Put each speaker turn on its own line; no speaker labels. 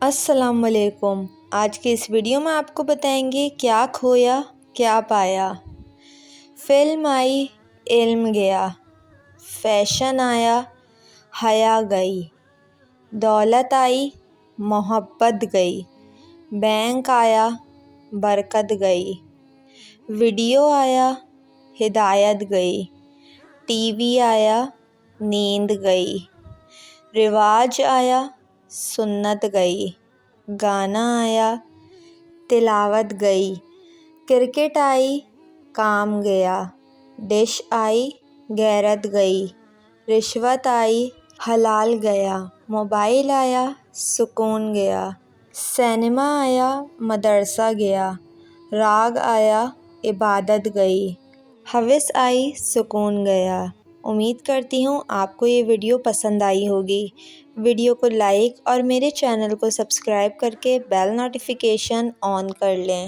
السلام علیکم۔ آج کی اس ویڈیو میں آپ کو بتائیں گے کیا کھویا کیا پایا۔ فلم آئی علم گیا، فیشن آیا حیا گئی، دولت آئی محبت گئی، بینک آیا برکت گئی، ویڈیو آیا ہدایت گئی، ٹی وی آیا نیند گئی، رواج آیا سنت گئی، گانا آیا تلاوت گئی، کرکٹ آئی کام گیا، ڈش آئی غیرت گئی، رشوت آئی حلال گیا، موبائل آیا سکون گیا، سینما آیا مدرسہ گیا، راگ آیا عبادت گئی، ہوس آئی سکون گیا۔ امید کرتی ہوں آپ کو یہ ویڈیو پسند آئی ہوگی۔ ویڈیو کو لائک اور میرے چینل کو سبسکرائب کر کے بیل نوٹیفیکیشن آن کر لیں۔